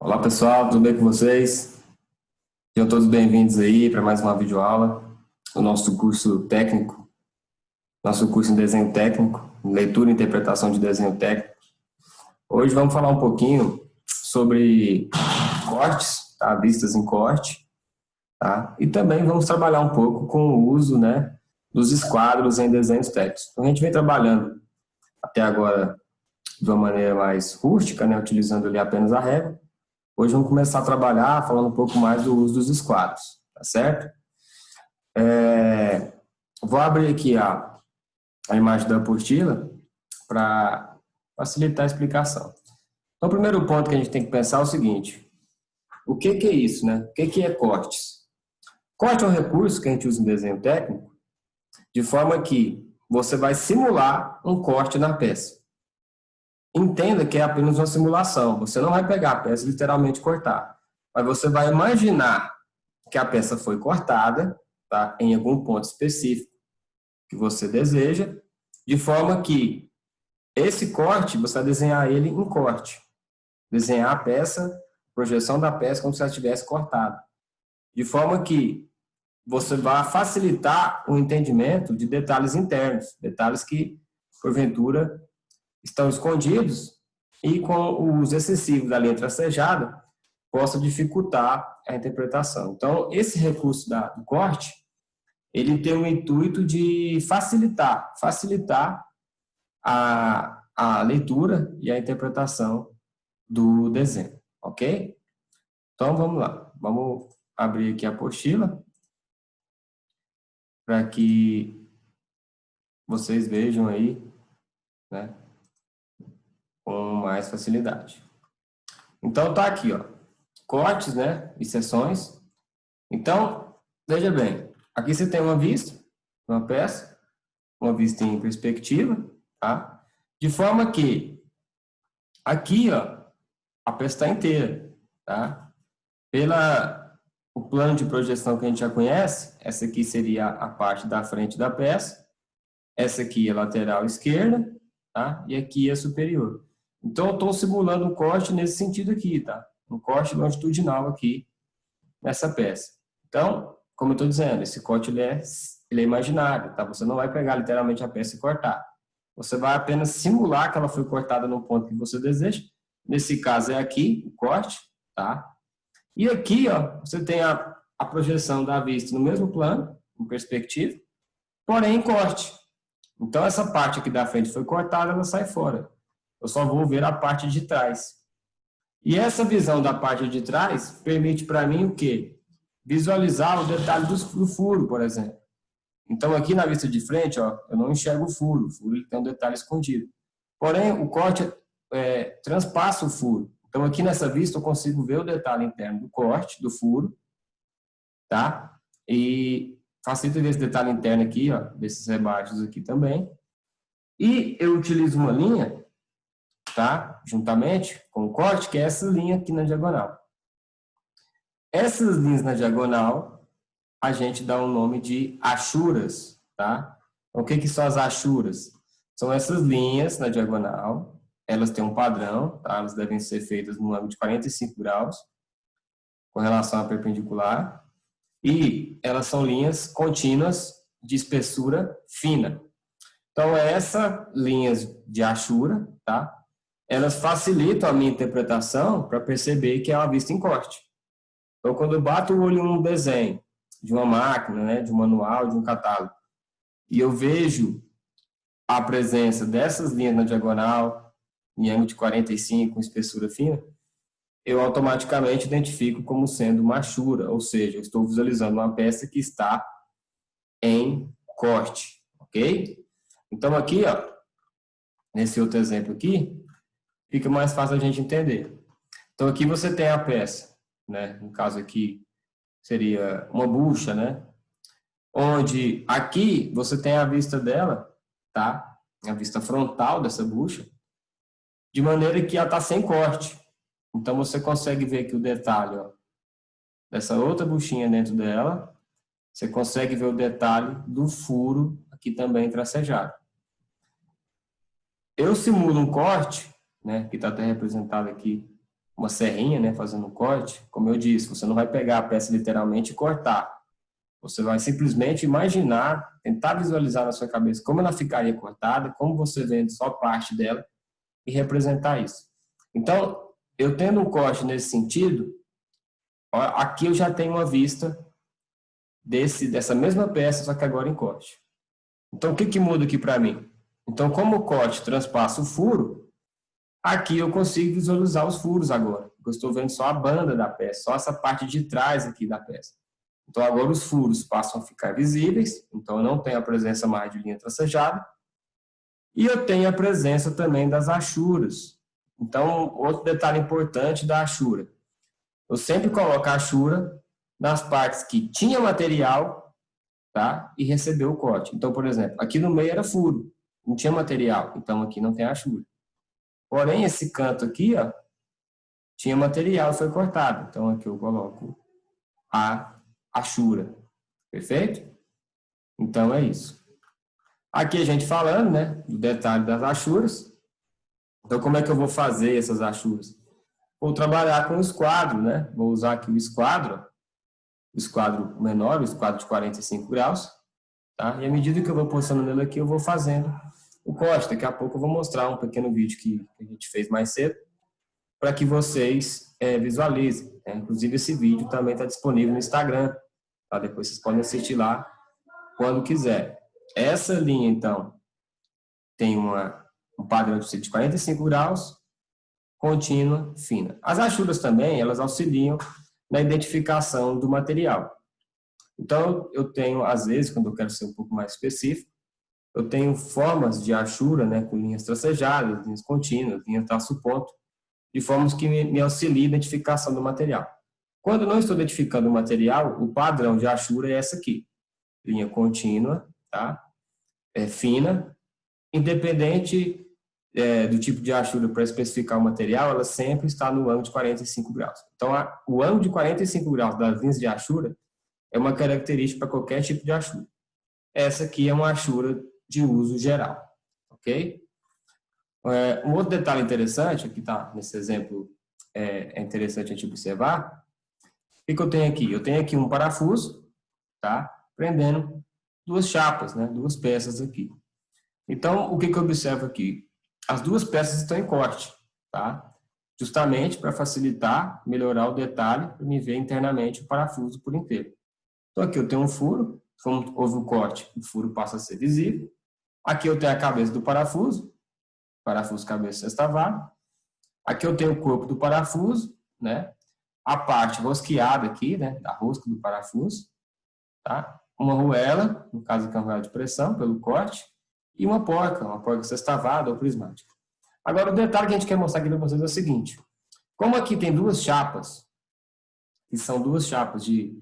Olá pessoal, tudo bem com vocês? Sejam todos bem-vindos aí para mais uma videoaula do nosso curso técnico, nosso curso em desenho técnico, leitura e interpretação de desenho técnico. Hoje vamos falar um pouquinho sobre cortes, tá? Vistas em corte, tá? E também vamos trabalhar um pouco com o uso, né, dos esquadros em desenhos técnicos. Então a gente vem trabalhando até agora de uma maneira mais rústica, né, utilizando ali apenas a régua. Hoje vamos começar a trabalhar falando um pouco mais do uso dos esquadros, tá certo? Vou abrir aqui a imagem da apostila para facilitar a explicação. Então, o primeiro ponto que a gente tem que pensar é o seguinte: o que é isso, né? O que é cortes? Corte é um recurso que a gente usa em desenho técnico de forma que você vai simular um corte na peça. Entenda que é apenas uma simulação. Você não vai pegar a peça e literalmente cortar, mas você vai imaginar que a peça foi cortada, tá, em algum ponto específico que você deseja, de forma que esse corte, você vai desenhar ele em corte. Desenhar a peça, projeção da peça como se ela tivesse cortado. De forma que você vai facilitar o entendimento de detalhes internos, detalhes que, porventura, estão escondidos e com o uso excessivo da linha tracejada possa dificultar a interpretação. Então, esse recurso do corte, ele tem o intuito de facilitar a leitura e a interpretação do desenho, ok? Então, vamos lá. Vamos abrir aqui a apostila para que vocês vejam aí, né, com mais facilidade. Então, tá aqui, ó, cortes, né, e seções. Então, veja bem, aqui você tem uma vista, uma peça, uma vista em perspectiva, tá? De forma que aqui, ó, a peça está inteira, tá? Pela o plano de projeção que a gente já conhece, essa aqui seria a parte da frente da peça, essa aqui é a lateral esquerda, tá? E aqui é a superior. Então, eu estou simulando um corte nesse sentido aqui, tá? Um corte longitudinal aqui nessa peça. Então, como eu estou dizendo, esse corte ele é imaginário, tá? Você não vai pegar literalmente a peça e cortar. Você vai apenas simular que ela foi cortada no ponto que você deseja. Nesse caso é aqui o corte, tá? E aqui, ó, você tem a projeção da vista no mesmo plano, em perspectiva, porém em corte. Então, essa parte aqui da frente foi cortada, ela sai fora. Eu só vou ver a parte de trás. E essa visão da parte de trás permite para mim o quê? Visualizar o detalhe do furo, por exemplo. Então, aqui na vista de frente, ó, eu não enxergo o furo ele tem um detalhe escondido. Porém, o corte transpassa o furo. Então, aqui nessa vista, eu consigo ver o detalhe interno do corte, do furo, tá? E facilita ver esse detalhe interno aqui, ó, desses rebaixos aqui também. E eu utilizo uma linha, tá? Juntamente com o corte, que é essa linha aqui na diagonal. Essas linhas na diagonal, a gente dá o nome de achuras, tá? Então, o que são as achuras? São essas linhas na diagonal, elas têm um padrão, tá? Elas devem ser feitas no ângulo de 45 graus, com relação à perpendicular, e elas são linhas contínuas de espessura fina. Então, essas linhas de achura, tá? Elas facilitam a minha interpretação para perceber que é uma vista em corte. Então, quando eu bato o olho em um desenho de uma máquina, né, de um manual, de um catálogo, e eu vejo a presença dessas linhas na diagonal, em ângulo de 45, com espessura fina, eu automaticamente identifico como sendo uma achura, ou seja, eu estou visualizando uma peça que está em corte, ok? Então, aqui, ó, nesse outro exemplo aqui, fica mais fácil a gente entender. Então, aqui você tem a peça, né? No caso aqui, seria uma bucha, né? Onde aqui você tem a vista dela, tá? A vista frontal dessa bucha, de maneira que ela está sem corte. Então você consegue ver aqui o detalhe, ó, dessa outra buchinha dentro dela. Você consegue ver o detalhe do furo aqui também tracejado. Eu simulo um corte, né? Que está até representado aqui uma serrinha, né, fazendo um corte, como eu disse, você não vai pegar a peça literalmente e cortar. Você vai simplesmente imaginar, tentar visualizar na sua cabeça como ela ficaria cortada, como você vendo só parte dela e representar isso. Então, eu tendo um corte nesse sentido, aqui eu já tenho uma vista dessa mesma peça, só que agora em corte. Então, o que muda aqui para mim? Então, como o corte transpassa o furo, aqui eu consigo visualizar os furos agora. Eu estou vendo só a banda da peça, só essa parte de trás aqui da peça. Então, agora os furos passam a ficar visíveis, então eu não tenho a presença mais de linha tracejada. E eu tenho a presença também das achuras. Então, outro detalhe importante da achura. Eu sempre coloco a achura nas partes que tinha material, tá? E recebeu o corte. Então, por exemplo, aqui no meio era furo, não tinha material, então aqui não tem achura. Porém, esse canto aqui, ó, tinha material, foi cortado. Então, aqui eu coloco a achura. Perfeito? Então, é isso. Aqui a gente falando, né, do detalhe das achuras. Então, como é que eu vou fazer essas achuras? Vou trabalhar com o esquadro, né? Vou usar aqui o esquadro menor, o esquadro de 45 graus, tá? E à medida que eu vou posicionando ele aqui, eu vou fazendo o corte. Daqui a pouco eu vou mostrar um pequeno vídeo que a gente fez mais cedo, para que vocês visualizem, né? Inclusive, esse vídeo também está disponível no Instagram, tá? Depois vocês podem assistir lá quando quiser. Essa linha, então, tem um padrão de 45 graus, contínua, fina. As achuras também, elas auxiliam na identificação do material. Então, eu tenho, às vezes, quando eu quero ser um pouco mais específico, eu tenho formas de achura, né, com linhas tracejadas, linhas contínuas, linha traço-ponto, de formas que me auxiliam a identificação do material. Quando eu não estou identificando o material, o padrão de achura é essa aqui. Linha contínua, tá? Fina, independente do tipo de achura para especificar o material, ela sempre está no ângulo de 45 graus. Então, o ângulo de 45 graus das linhas de achura é uma característica para qualquer tipo de achura. Essa aqui é uma achura de uso geral, ok? Um outro detalhe interessante, aqui está nesse exemplo, é interessante a gente observar. O que eu tenho aqui? Eu tenho aqui um parafuso, tá? Prendendo duas chapas, né? Duas peças aqui. Então, o que eu observo aqui? As duas peças estão em corte, tá? Justamente para facilitar, melhorar o detalhe, para me ver internamente o parafuso por inteiro. Então, aqui eu tenho um furo, como houve o corte, o furo passa a ser visível. Aqui eu tenho a cabeça do parafuso cabeça sextavado. Aqui eu tenho o corpo do parafuso, né? A parte rosqueada aqui, né? Da rosca do parafuso, tá? Uma arruela, no caso aqui é uma arruela de pressão, pelo corte, e uma porca sextavada ou prismática. Agora, o detalhe que a gente quer mostrar aqui para vocês é o seguinte. Como aqui tem duas chapas, que são duas chapas de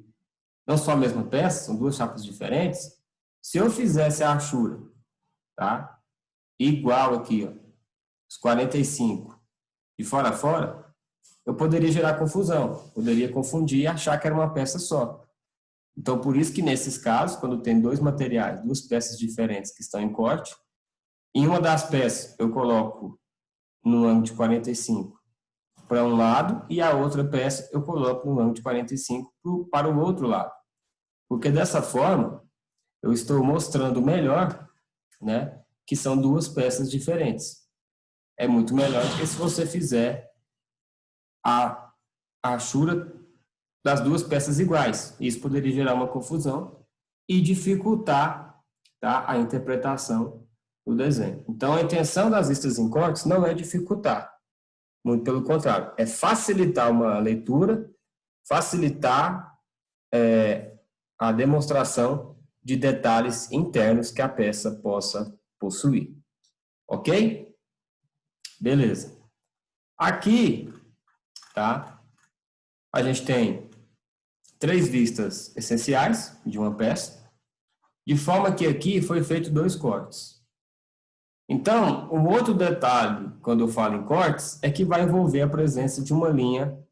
não só a mesma peça, são duas chapas diferentes, se eu fizesse a achura, tá? Igual aqui, ó, os 45 de fora a fora, eu poderia gerar confusão, poderia confundir e achar que era uma peça só. Então, por isso que nesses casos, quando tem dois materiais, duas peças diferentes que estão em corte, em uma das peças eu coloco no ângulo de 45 para um lado e a outra peça eu coloco no ângulo de 45 para o outro lado. Porque dessa forma, eu estou mostrando melhor, né, que são duas peças diferentes. É muito melhor do que se você fizer a achura das duas peças iguais. Isso poderia gerar uma confusão e dificultar, tá, a interpretação do desenho. Então, a intenção das listas em cortes não é dificultar, muito pelo contrário, é facilitar uma leitura, facilitar a demonstração de detalhes internos que a peça possa possuir. Ok? Beleza. Aqui, tá? A gente tem 3 vistas essenciais de uma peça, de forma que aqui foi feito 2 cortes. Então, um outro detalhe, quando eu falo em cortes, é que vai envolver a presença de uma linha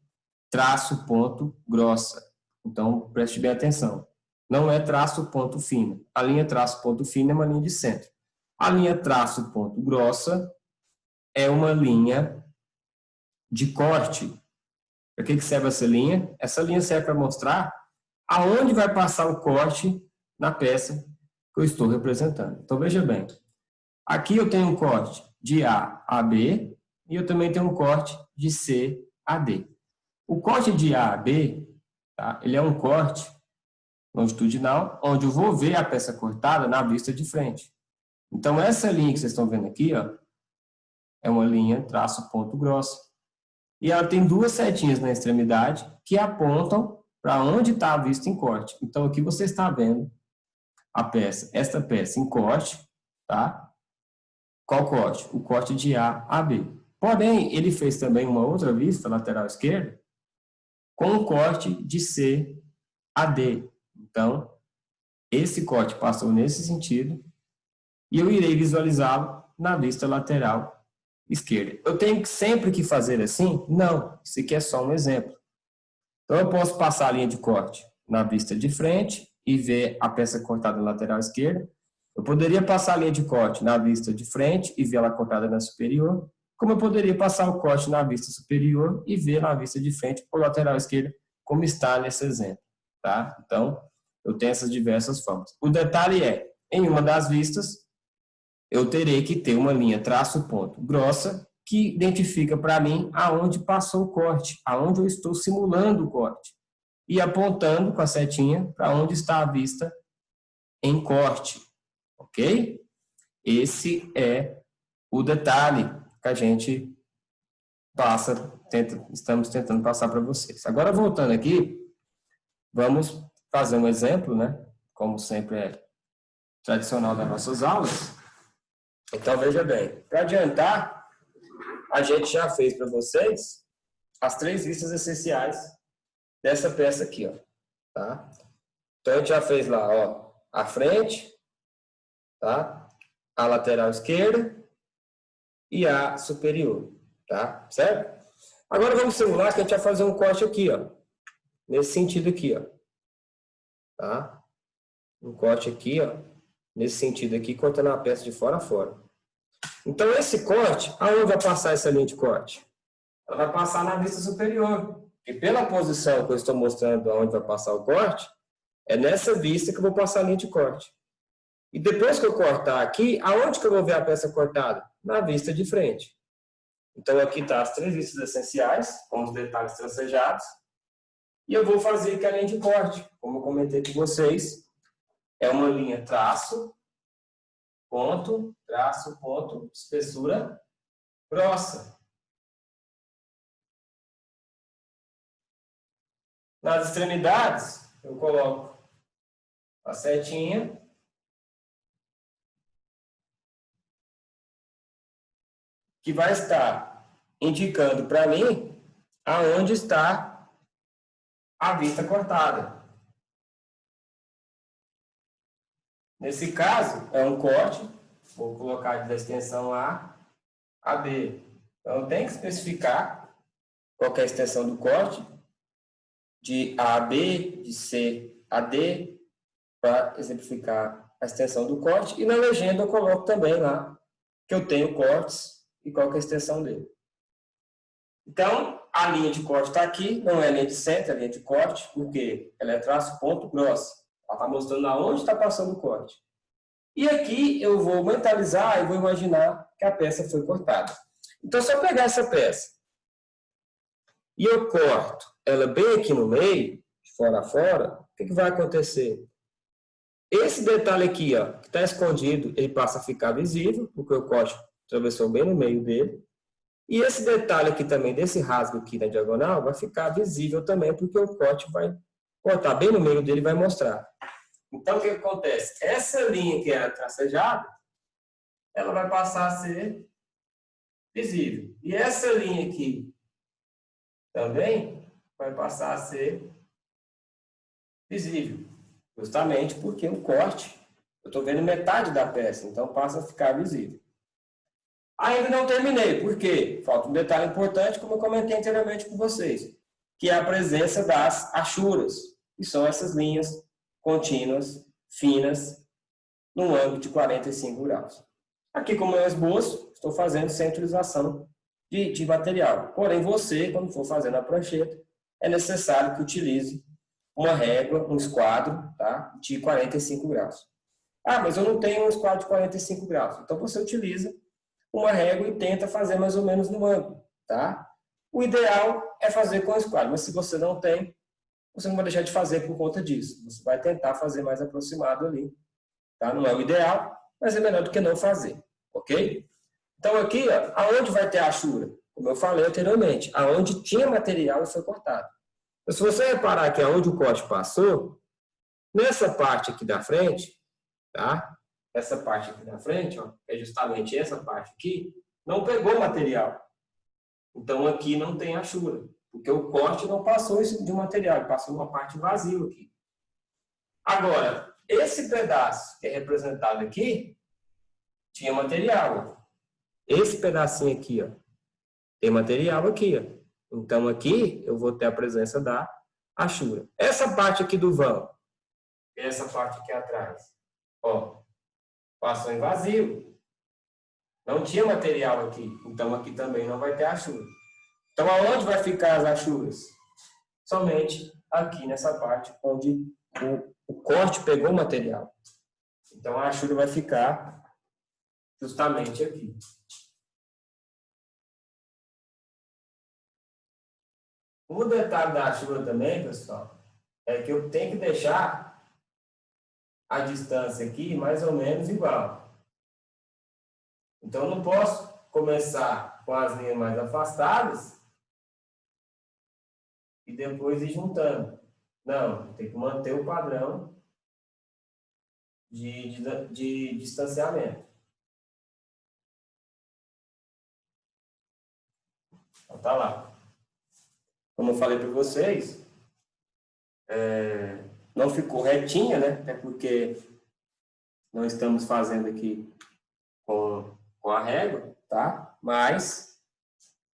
traço ponto grossa. Então, preste bem atenção. Não é traço ponto fino. A linha traço ponto fino é uma linha de centro. A linha traço ponto grossa é uma linha de corte, Para que serve essa linha? Essa linha serve para mostrar aonde vai passar o corte na peça que eu estou representando. Então, veja bem. Aqui eu tenho um corte de A a B e eu também tenho um corte de C a D. O corte de A a B, tá? Ele é um corte longitudinal, onde eu vou ver a peça cortada na vista de frente. Então, essa linha que vocês estão vendo aqui, ó, é uma linha traço ponto grossa. E ela tem duas setinhas na extremidade que apontam para onde está a vista em corte. Então, aqui você está vendo a peça, esta peça em corte, tá? Qual corte? O corte de A a B. Porém, ele fez também uma outra vista lateral esquerda com um corte de C a D. Então, esse corte passou nesse sentido e eu irei visualizá-lo na vista lateral esquerda. Eu tenho sempre que fazer assim? Não, isso aqui é só um exemplo. Então, eu posso passar a linha de corte na vista de frente e ver a peça cortada na lateral esquerda. Eu poderia passar a linha de corte na vista de frente e ver ela cortada na superior, como eu poderia passar o corte na vista superior e ver na vista de frente ou lateral esquerda, como está nesse exemplo, tá? Então, eu tenho essas diversas formas. O detalhe é, em uma das vistas, eu terei que ter uma linha traço ponto grossa que identifica para mim aonde passou o corte, aonde eu estou simulando o corte, e apontando com a setinha para onde está a vista em corte, ok? Esse é o detalhe que a gente estamos tentando passar para vocês. Agora, voltando aqui, vamos fazer um exemplo, né? Como sempre é tradicional das nossas aulas. Então, veja bem, para adiantar, a gente já fez para vocês as 3 vistas essenciais dessa peça aqui, ó, tá? Então, a gente já fez lá, ó, a frente, tá? A lateral esquerda e a superior, tá? Certo? Agora, vamos simular que a gente vai fazer um corte aqui, ó, nesse sentido aqui, ó, tá? Um corte aqui, ó, nesse sentido aqui, cortando a peça de fora a fora. Então, esse corte, aonde vai passar essa linha de corte? Ela vai passar na vista superior. E pela posição que eu estou mostrando aonde vai passar o corte, é nessa vista que eu vou passar a linha de corte. E depois que eu cortar aqui, aonde que eu vou ver a peça cortada? Na vista de frente. Então, aqui está as 3 vistas essenciais, com os detalhes tracejados. E eu vou fazer aqui a linha de corte. Como eu comentei com vocês, é uma linha traço, ponto, traço, ponto, espessura grossa. Nas extremidades, eu coloco a setinha que vai estar indicando para mim aonde está a vista cortada. Nesse caso, é um corte, vou colocar da extensão A a B. Então, eu tenho que especificar qual é a extensão do corte, de A a B, de C a D, para exemplificar a extensão do corte. E na legenda eu coloco também lá que eu tenho cortes e qual é a extensão dele. Então, a linha de corte está aqui, não é linha de centro, é linha de corte, porque ela é traço ponto grossa. Ela está mostrando aonde está passando o corte. E aqui eu vou mentalizar e vou imaginar que a peça foi cortada. Então, se eu pegar essa peça e eu corto ela bem aqui no meio, de fora a fora, o que vai acontecer? Esse detalhe aqui, ó, que está escondido, ele passa a ficar visível, porque o corte atravessou bem no meio dele. E esse detalhe aqui também, desse rasgo aqui na diagonal, vai ficar visível também, porque o corte vai cortar bem no meio dele e vai mostrar. Então, o que acontece? Essa linha que era tracejada, ela vai passar a ser visível. E essa linha aqui também vai passar a ser visível. Justamente porque o corte, eu estou vendo metade da peça, então passa a ficar visível. Ainda não terminei, por quê? Falta um detalhe importante, como eu comentei anteriormente com vocês, que é a presença das achuras, que são essas linhas contínuas, finas, num ângulo de 45 graus. Aqui, como é o esboço, estou fazendo centralização de material. Porém, você, quando for fazer na prancheta, é necessário que utilize uma régua, um esquadro, tá? De 45 graus. Ah, mas eu não tenho um esquadro de 45 graus. Então, você utiliza uma régua e tenta fazer mais ou menos no ângulo, tá? O ideal é fazer com esquadro, mas se você não tem, você não vai deixar de fazer por conta disso. Você vai tentar fazer mais aproximado ali, tá? Não é o ideal, mas é melhor do que não fazer, ok? Então, aqui, ó, aonde vai ter a achura? Como eu falei anteriormente, aonde tinha material e foi cortado. Então, se você reparar que aonde o corte passou, nessa parte aqui da frente, tá? Essa parte aqui da frente, ó, é justamente essa parte aqui, não pegou material. Então, aqui não tem achura, porque o corte não passou isso de material, ele passou uma parte vazia aqui. Agora, esse pedaço que é representado aqui, tinha material. Ó. Esse pedacinho aqui, ó, tem material aqui, ó. Então, aqui eu vou ter a presença da achura. Essa parte aqui do vão, essa parte aqui atrás, ó, passou em vazio. Não tinha material aqui, então aqui também não vai ter achura. Então, aonde vai ficar as achuras? Somente aqui nessa parte onde o corte pegou o material. Então, a achura vai ficar justamente aqui. O detalhe da achura também, pessoal, é que eu tenho que deixar a distância aqui mais ou menos igual. Então, eu não posso começar com as linhas mais afastadas e depois ir juntando. Não, tem que manter o padrão de distanciamento. Então, tá lá. Como eu falei para vocês, não ficou retinha, né? Até porque não estamos fazendo aqui com a régua, tá? Mas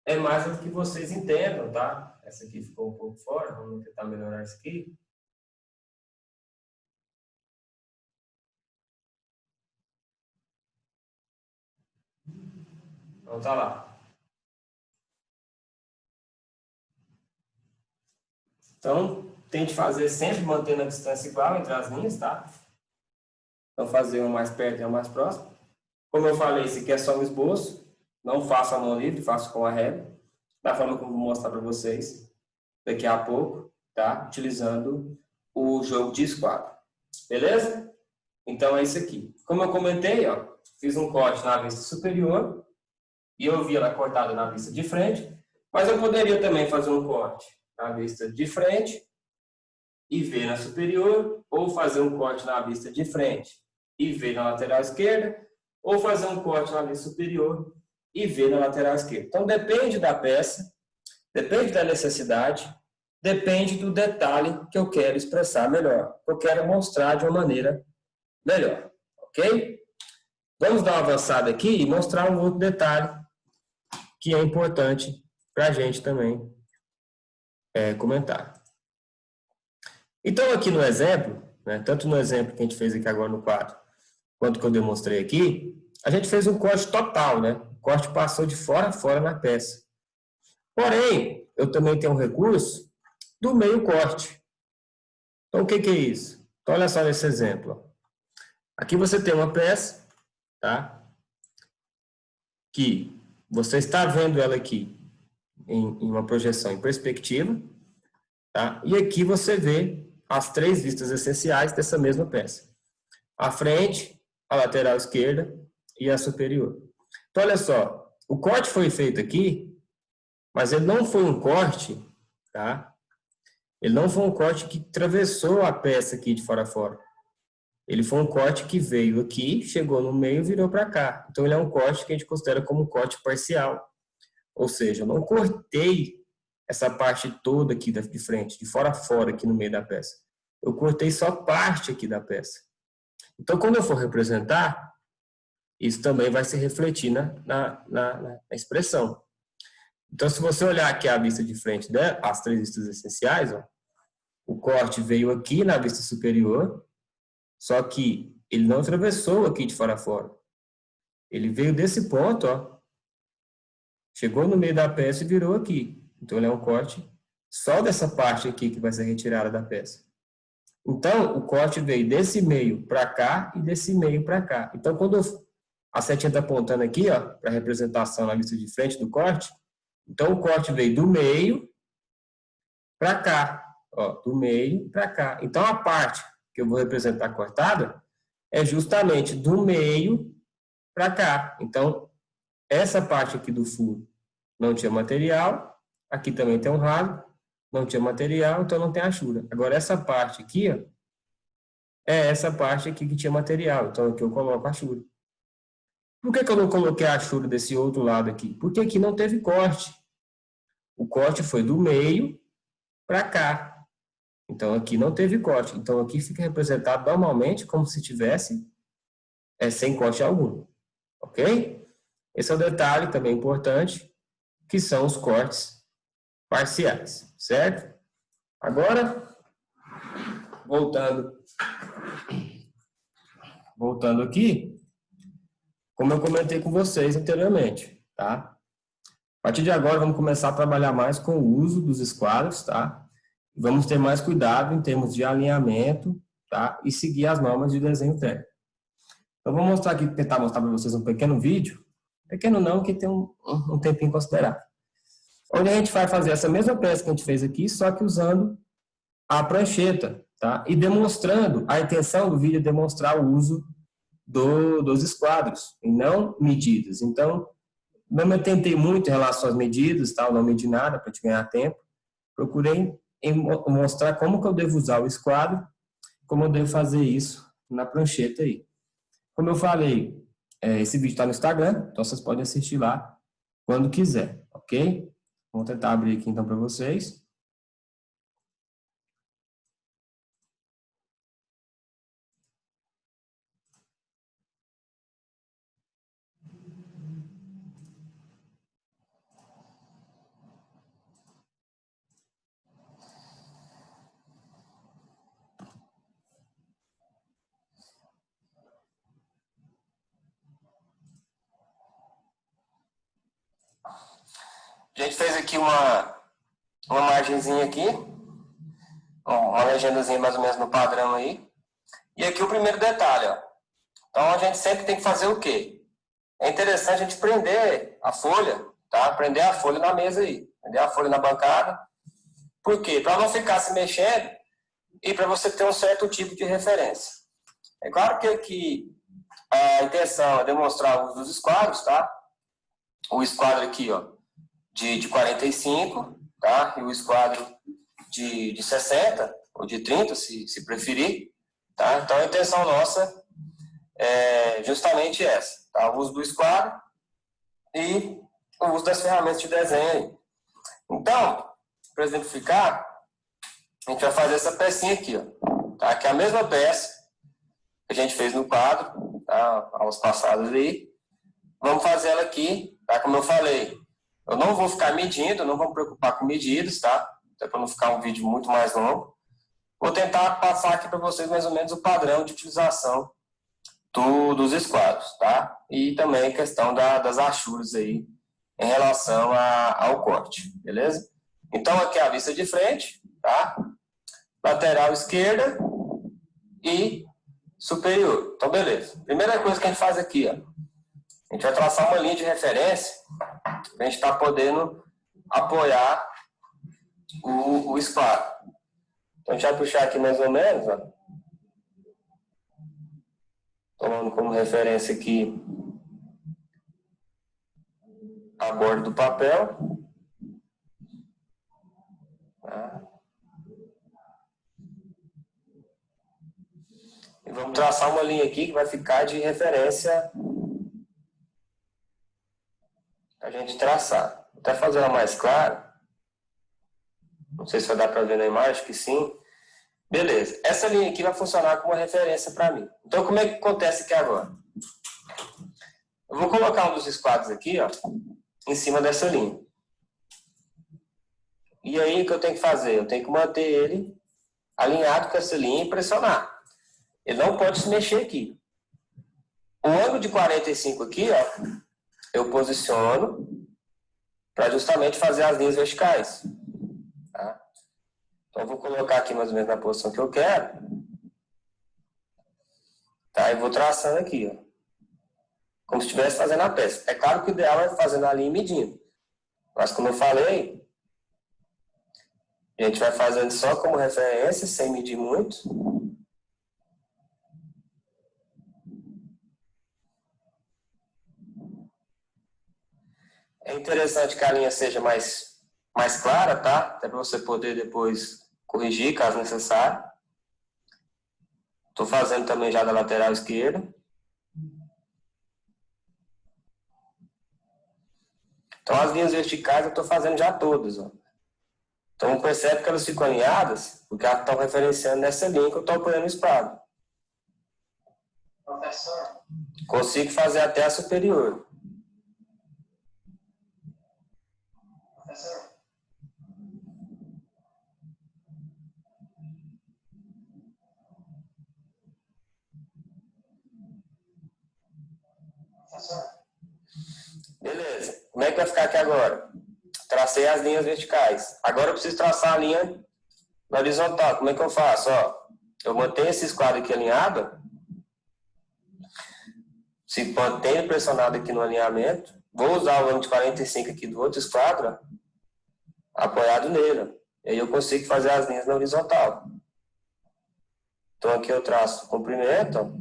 é mais do que vocês entendam, tá? Essa aqui ficou um pouco fora, vamos tentar melhorar isso aqui. Então tá lá. Então, tente fazer sempre mantendo a distância igual entre as linhas, tá? Então, fazer uma mais perto e uma mais próxima. Como eu falei, esse aqui é só um esboço. Não faço a mão livre, faço com a régua. Da forma como eu vou mostrar para vocês daqui a pouco, tá? Utilizando o jogo de esquadro. Beleza? Então, é isso aqui. Como eu comentei, ó, fiz um corte na vista superior e eu vi ela cortada na vista de frente, mas eu poderia também fazer um corte na vista de frente e ver na superior, ou fazer um corte na vista de frente e ver na lateral esquerda, ou fazer um corte na vista superior e ver na lateral esquerda. Então, depende da peça, depende da necessidade, depende do detalhe que eu quero expressar melhor, que eu quero mostrar de uma maneira melhor, ok? Vamos dar uma avançada aqui e mostrar um outro detalhe que é importante para a gente também comentar. Então, aqui no exemplo, né, tanto no exemplo que a gente fez aqui agora no quadro, quanto que eu demonstrei aqui, a gente fez um corte total, né? O corte passou de fora a fora na peça. Porém, eu também tenho um recurso do meio corte. Então, o que que é isso? Então, olha só nesse exemplo. Aqui você tem uma peça, tá? Que você está vendo ela aqui em uma projeção em perspectiva, tá? E aqui você vê as três vistas essenciais dessa mesma peça. A frente, a lateral esquerda e a superior. Então, olha só, o corte foi feito aqui, mas ele não foi um corte, tá? Ele não foi um corte que atravessou a peça aqui de fora a fora. Ele foi um corte que veio aqui, chegou no meio e virou para cá. Então, ele é um corte que a gente considera como um corte parcial. Ou seja, eu não cortei essa parte toda aqui de frente, de fora a fora, aqui no meio da peça. Eu cortei só parte aqui da peça. Então, quando eu for representar, isso também vai se refletir na expressão. Então, se você olhar aqui a vista de frente, né, as três vistas essenciais, ó, o corte veio aqui na vista superior, só que ele não atravessou aqui de fora a fora. Ele veio desse ponto, ó, Chegou no meio da peça e virou aqui. Então, ele é um corte só dessa parte aqui que vai ser retirada da peça. Então, o corte veio desse meio para cá e desse meio para cá. Então, quando a setinha está apontando aqui, ó, para a representação na lista de frente do corte, então o corte veio do meio para cá, ó, do meio para cá. Então, a parte que eu vou representar cortada é justamente do meio para cá. Então, essa parte aqui do furo não tinha material, aqui também tem um rasgo, não tinha material, então não tem achura. Agora, essa parte aqui, ó, é essa parte aqui que tinha material, então aqui eu coloco a achura. Por que eu não coloquei a achura desse outro lado aqui? Porque aqui não teve corte. O corte foi do meio para cá. Então, aqui não teve corte. Então, aqui fica representado normalmente como se tivesse sem corte algum. Ok? Esse é um detalhe também importante, que são os cortes parciais, certo? Agora, voltando aqui, como eu comentei com vocês anteriormente, tá? A partir de agora, vamos começar a trabalhar mais com o uso dos esquadros, tá? Vamos ter mais cuidado em termos de alinhamento, tá? E seguir as normas de desenho técnico. Então, vou mostrar aqui, tentar mostrar para vocês um pequeno vídeo. Pequeno não, que tem um tempinho considerável. Onde a gente vai fazer essa mesma peça que a gente fez aqui, só que usando a prancheta, tá? E demonstrando, a intenção do vídeo é demonstrar o uso dos esquadros, e não medidas. Então, não me atentei muito em relação às medidas, tá? Eu não medi nada para te ganhar tempo. Procurei mostrar como que eu devo usar o esquadro, como eu devo fazer isso na prancheta aí. Como eu falei, esse vídeo está no Instagram, então vocês podem assistir lá quando quiser, ok? Vou tentar abrir aqui então para vocês. A gente fez aqui uma margenzinha aqui, uma legendazinha mais ou menos no padrão aí. E aqui o primeiro detalhe, ó. Então a gente sempre tem que fazer o quê? É interessante a gente prender a folha, tá? Prender a folha na mesa aí, prender a folha na bancada. Por quê? Para não ficar se mexendo e para você ter um certo tipo de referência. É claro que aqui a intenção é demonstrar o uso dos esquadros, tá? O esquadro aqui, ó, de 45, tá? E o esquadro de 60, ou de 30, se preferir, tá? Então, a intenção nossa é justamente essa, tá? O uso do esquadro e o uso das ferramentas de desenho. Então, para exemplificar, a gente vai fazer essa pecinha aqui, ó, tá? Que é a mesma peça que a gente fez no quadro, tá? Aulas passadas aí. Vamos fazer ela aqui, tá? Como eu falei, eu não vou ficar medindo, não vou me preocupar com medidas, tá? Até para não ficar um vídeo muito mais longo. Vou tentar passar aqui para vocês mais ou menos o padrão de utilização dos esquadros, tá? E também a questão das achuras aí em relação ao corte, beleza? Então, aqui é a vista de frente, tá? Lateral esquerda e superior. Então, beleza. Primeira coisa que a gente faz aqui, ó. A gente vai traçar uma linha de referência para a gente estar podendo apoiar o esquadro. Então, a gente vai puxar aqui mais ou menos, ó, tomando como referência aqui a borda do papel. Tá? E vamos traçar uma linha aqui que vai ficar de referência a gente traçar. Vou até fazer ela mais clara. Não sei se vai dar para ver na imagem, acho que sim. Beleza. Essa linha aqui vai funcionar como uma referência para mim. Então, como é que acontece aqui agora? Eu vou colocar um dos esquadros aqui, ó, em cima dessa linha. E aí, o que eu tenho que fazer? Eu tenho que manter ele alinhado com essa linha e pressionar. Ele não pode se mexer aqui. O ângulo de 45 aqui, ó, eu posiciono para justamente fazer as linhas verticais. Tá? Então, eu vou colocar aqui mais ou menos na posição que eu quero. Tá? E vou traçando aqui, ó. Como se estivesse fazendo a peça. É claro que o ideal é fazendo a linha e medindo. Mas, como eu falei, a gente vai fazendo só como referência, sem medir muito. É interessante que a linha seja mais clara, tá? Até para você poder depois corrigir, caso necessário. Estou fazendo também já da lateral esquerda. Então, as linhas verticais eu estou fazendo já todas, ó. Então, percebe que elas ficam alinhadas, porque elas estão referenciando nessa linha que eu estou apoiando o espelho. Professor. Consigo fazer até a superior. Professor. Professor. Beleza. Como é que vai ficar aqui agora? Tracei as linhas verticais. Agora eu preciso traçar a linha na horizontal. Como é que eu faço? Ó, eu mantenho esse esquadro aqui alinhado. Se mantém pressionado aqui no alinhamento. Vou usar o ângulo de 45 aqui do outro esquadro, apoiado nele. E aí eu consigo fazer as linhas na horizontal. Então aqui eu traço o comprimento.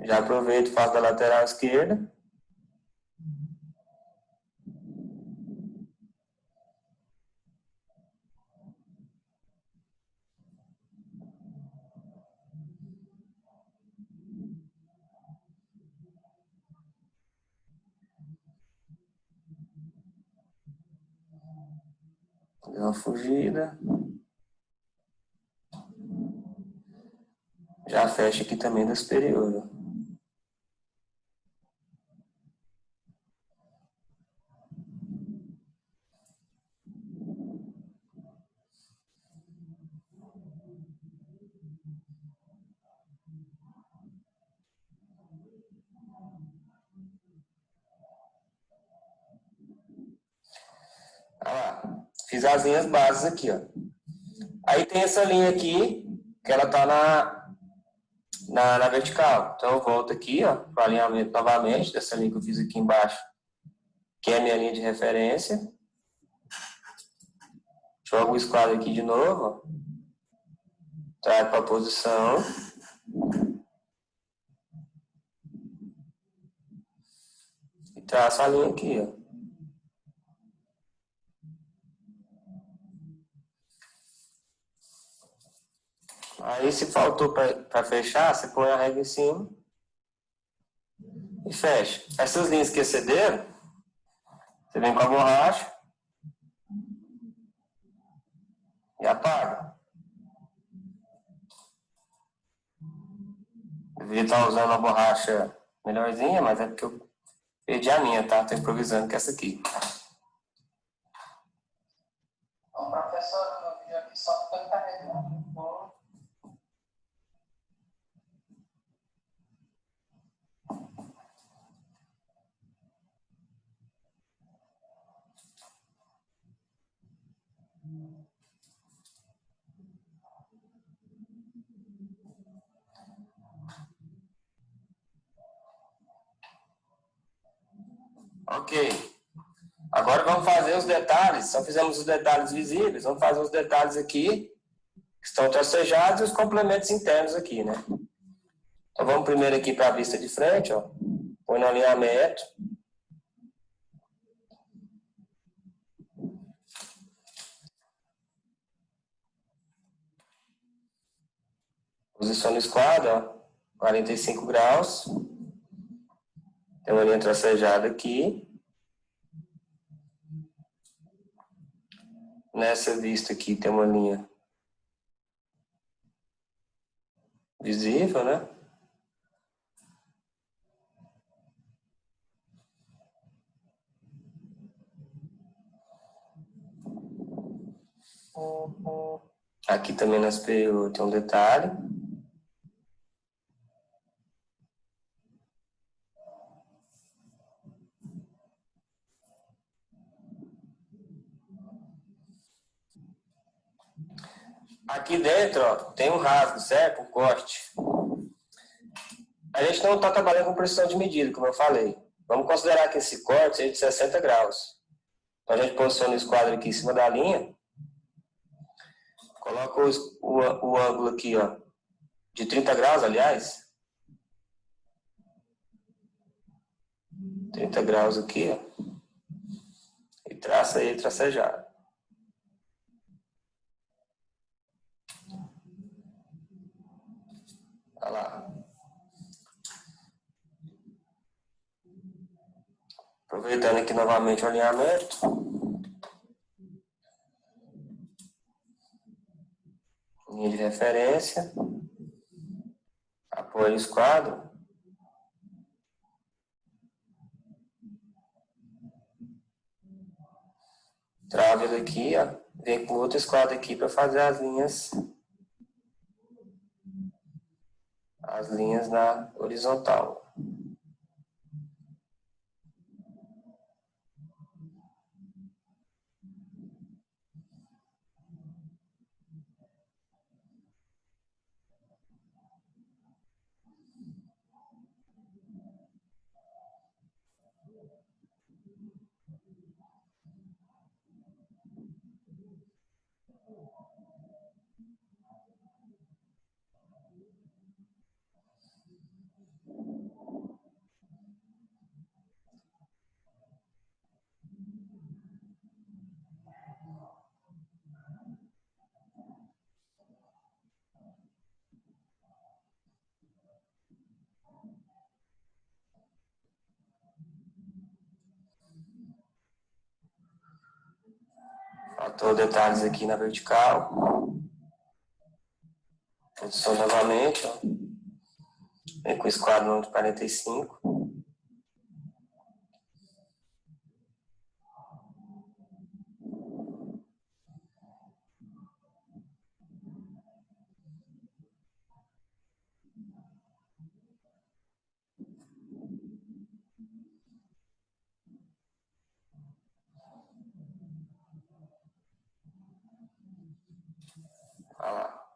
Já aproveito e faço da lateral esquerda. Deu uma fugida. Já fecha aqui também da superior. Ah, fiz as linhas bases aqui, ó. Aí tem essa linha aqui, que ela tá na vertical. Então eu volto aqui, ó, para o alinhamento novamente, dessa linha que eu fiz aqui embaixo, que é a minha linha de referência. Jogo o esquadro aqui de novo, ó. Trago para a posição. E traço a linha aqui, ó. Aí, se faltou para fechar, você põe a régua em cima e fecha. Essas linhas que excederam, você vem com a borracha e apaga. Eu devia estar usando a borracha melhorzinha, mas é porque eu perdi a minha, tá? Estou improvisando com essa aqui. Bom, professor, meu vídeo aqui só tanta régua. Ok. Agora vamos fazer os detalhes. Só fizemos os detalhes visíveis. Vamos fazer os detalhes aqui, que estão tracejados, e os complementos internos aqui, né? Então vamos primeiro aqui para a vista de frente, ó. Põe no alinhamento. Posiciona o esquadro, ó. 45 graus. Tem uma linha tracejada aqui. Nessa vista aqui tem uma linha visível, né? Aqui também na superior tem um detalhe. Aqui dentro, ó, tem um rasgo, certo? Um corte. A gente não está trabalhando com precisão de medida, como eu falei. Vamos considerar que esse corte seja de 60 graus. Então a gente posiciona o esquadro aqui em cima da linha, coloca o ângulo aqui, ó, de 30 graus, aliás. 30 graus aqui, ó. E traça aí tracejado. Olha lá. Aproveitando aqui novamente o alinhamento. Linha de referência. Apoio o esquadro. Trava ele aqui, ó. Vem com outro esquadro aqui para fazer as linhas na horizontal. Faltou detalhes aqui na vertical. Posiciona novamente, ó. Vem com o esquadro número 45. Olha lá.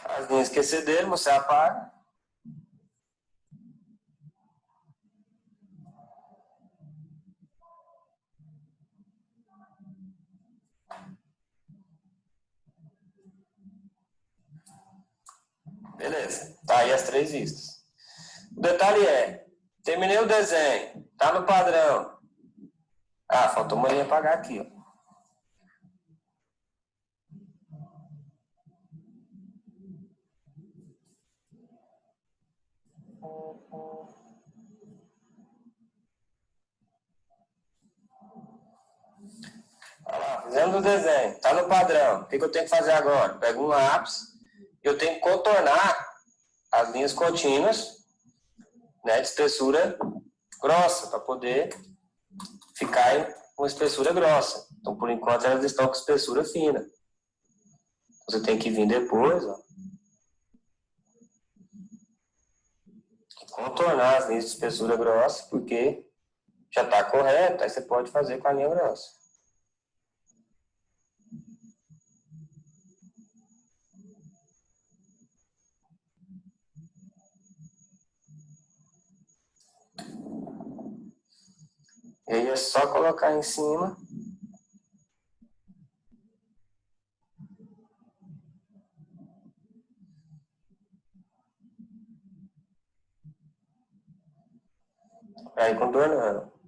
As linhas que excederam, você apaga. Beleza. Tá aí as três vistas. O detalhe é, terminei o desenho, tá no padrão. Ah, faltou uma linha apagar aqui, ó. Olha lá, fizemos o desenho, tá no padrão. O que eu tenho que fazer agora? Pego um lápis, eu tenho que contornar as linhas contínuas, né, de espessura grossa, para poder ficar com espessura grossa. Então, por enquanto, elas estão com espessura fina. Você tem que vir depois, ó, contornar as linhas de espessura grossa, porque já está correto, aí você pode fazer com a linha grossa. E aí é só colocar em cima. Para ir contornando.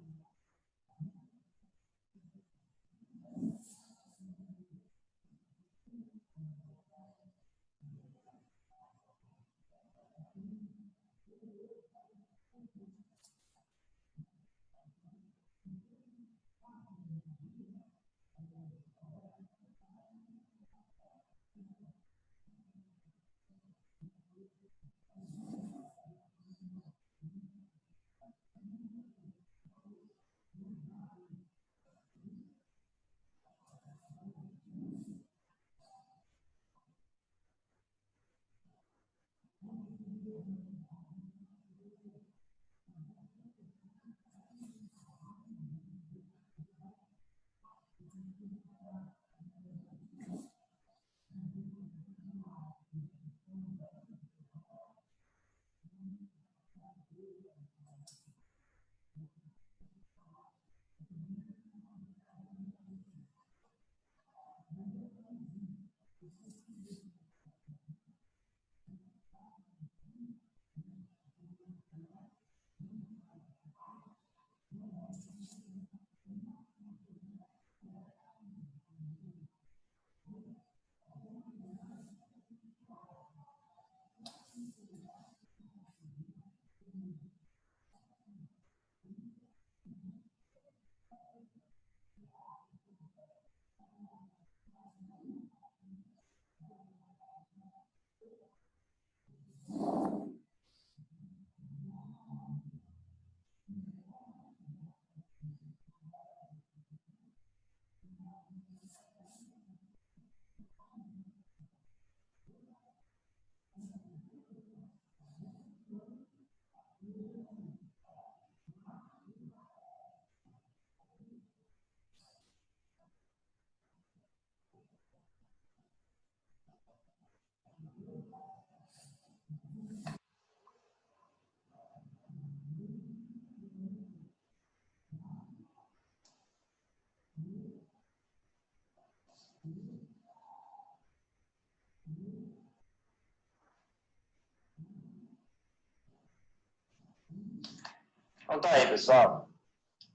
Então tá aí, pessoal.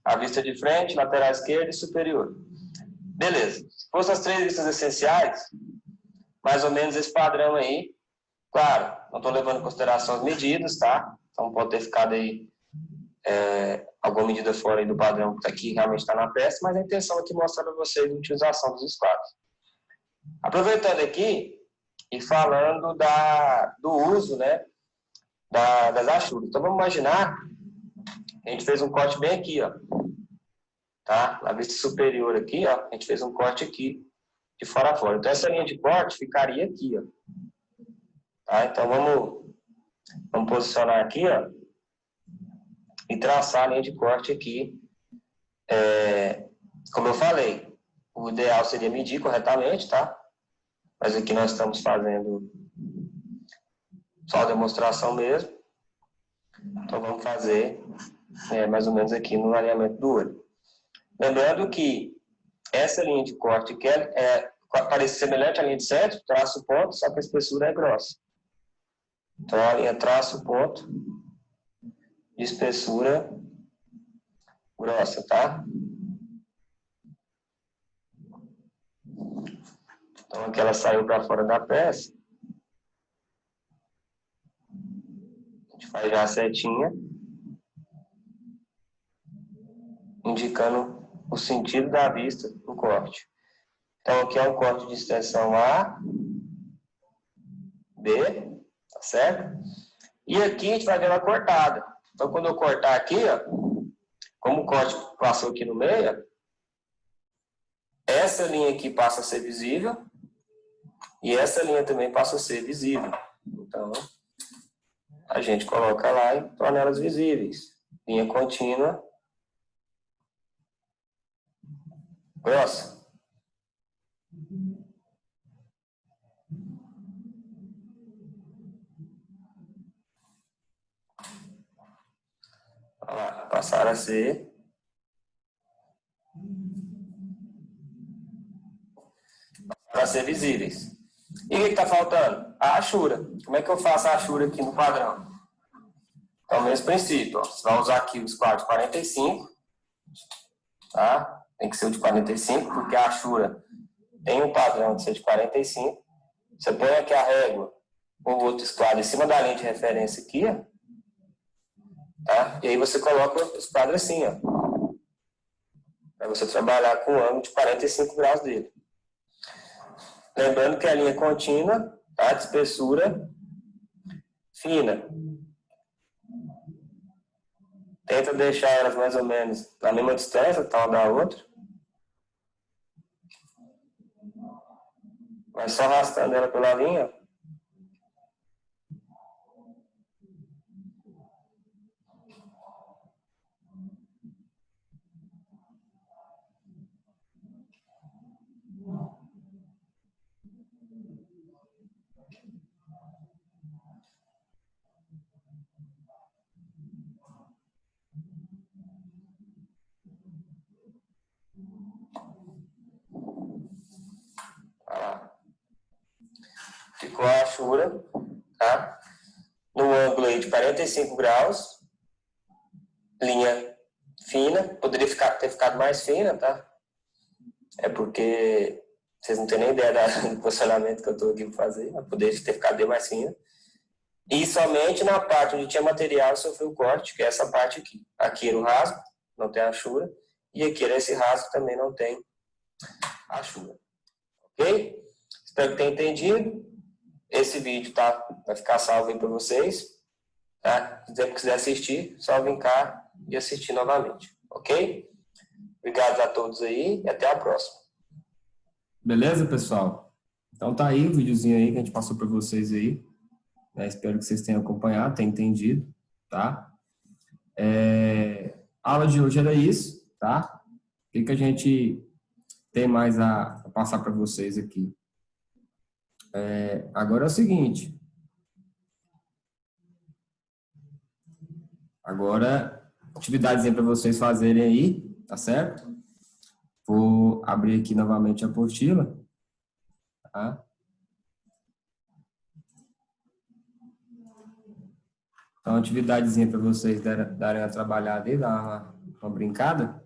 A vista de frente, lateral esquerda e superior. Beleza. Se fossem as 3 vistas essenciais, mais ou menos esse padrão aí. Claro, não estou levando em consideração as medidas, tá? Então pode ter ficado aí alguma medida fora aí do padrão que aqui realmente está na peça, mas a intenção aqui é mostrar para vocês a utilização dos esquadros. Aproveitando aqui e falando do uso, né, das achuras. Então vamos imaginar que a gente fez um corte bem aqui, ó, tá? Na vista superior aqui, ó, a gente fez um corte aqui, de fora a fora. Então essa linha de corte ficaria aqui, ó. Tá? Então vamos posicionar aqui, ó, e traçar a linha de corte aqui. Como eu falei, o ideal seria medir corretamente, tá? Mas aqui nós estamos fazendo só a demonstração mesmo. Então vamos fazer mais ou menos aqui no alinhamento do olho. Lembrando que essa linha de corte que parece semelhante à linha de centro, traço o ponto, só que a espessura é grossa. Então a linha traça o ponto de espessura grossa, tá? Então aqui ela saiu para fora da peça. A gente faz já a setinha, indicando o sentido da vista do corte. Então aqui é um corte de extensão A, B, tá certo? E aqui a gente vai ver ela cortada. Então quando eu cortar aqui, ó, como o corte passou aqui no meio, essa linha aqui passa a ser visível e essa linha também passa a ser visível. Então, a gente coloca lá e torna elas visíveis. Linha contínua, grossa. Olha lá, passaram a ser visíveis. E o que está faltando? A achura. Como é que eu faço a achura aqui no padrão? Então, o mesmo princípio. Ó. Você vai usar aqui o esquadro de 45. Tá? Tem que ser o de 45, porque a achura tem um padrão de ser de 45. Você põe aqui a régua ou outro esquadro em cima da linha de referência aqui, ó. Tá? E aí você coloca o esquadro assim, ó. Para você trabalhar com o ângulo de 45 graus dele. Lembrando que a linha contínua, tá? De espessura fina. Tenta deixar elas mais ou menos na mesma distância, tal da outra. Vai só arrastando ela pela linha. Ficou a achura, tá? No ângulo aí de 45 graus, linha fina, poderia ter ficado mais fina, tá? É porque vocês não têm nem ideia do posicionamento que eu estou aqui para fazer, mas poderia ter ficado bem mais fina. E somente na parte onde tinha material sofreu o corte, que é essa parte aqui. Aqui era o rasgo, não tem achura, e aqui era esse rasgo, também não tem achura. Ok? Espero que tenham entendido. Esse vídeo vai ficar salvo aí para vocês. Tá? Se quiser assistir, só vir cá e assistir novamente. Ok? Obrigado a todos aí e até a próxima. Beleza, pessoal? Então tá aí o videozinho aí que a gente passou para vocês aí. Espero que vocês tenham acompanhado, tenham entendido, tá? A aula de hoje era isso, tá? O que a gente tem mais a passar para vocês aqui? Agora é o seguinte. Agora, atividades para vocês fazerem aí, tá certo? Vou abrir aqui novamente a apostila, tá? Então, uma atividadezinha para vocês darem uma trabalhada e dar uma brincada.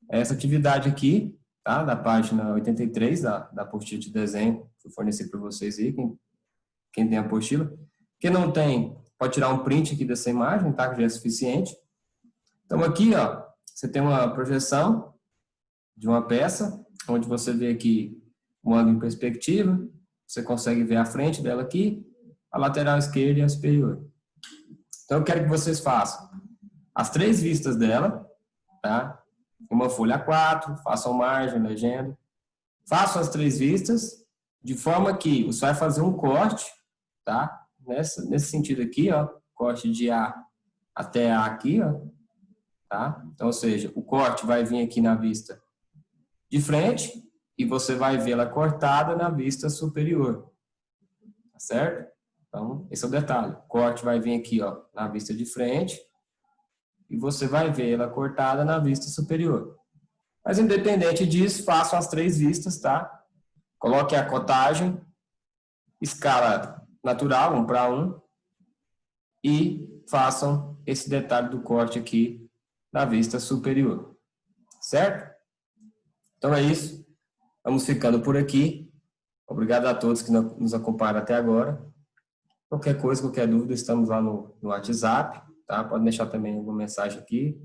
É essa atividade aqui, tá? Da página 83 da apostila de desenho, que eu forneci para vocês aí, quem tem a apostila. Quem não tem, pode tirar um print aqui dessa imagem, tá? Que já é suficiente. Então, aqui, ó, você tem uma projeção de uma peça, onde você vê aqui o ângulo em perspectiva, você consegue ver a frente dela aqui, a lateral esquerda e a superior. Então, eu quero que vocês façam as 3 vistas dela, tá? Uma folha A4, façam margem, legenda. Façam as 3 vistas, de forma que você vai fazer um corte, tá? Nesse sentido aqui, ó, corte de A até A aqui, ó, tá? Então, ou seja, o corte vai vir aqui na vista de frente e você vai vê-la cortada na vista superior, tá certo? Então, esse é o detalhe. O corte vai vir aqui, ó, na vista de frente e você vai vê-la cortada na vista superior. Mas, independente disso, façam as 3 vistas, tá? Coloque a cotagem, escala natural, 1:1, e façam esse detalhe do corte aqui na vista superior, certo? Então é isso, vamos ficando por aqui. Obrigado a todos que nos acompanharam até agora. Qualquer coisa, qualquer dúvida, estamos lá no WhatsApp, tá? Pode deixar também uma mensagem aqui.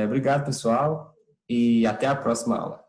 Obrigado, pessoal, e até a próxima aula.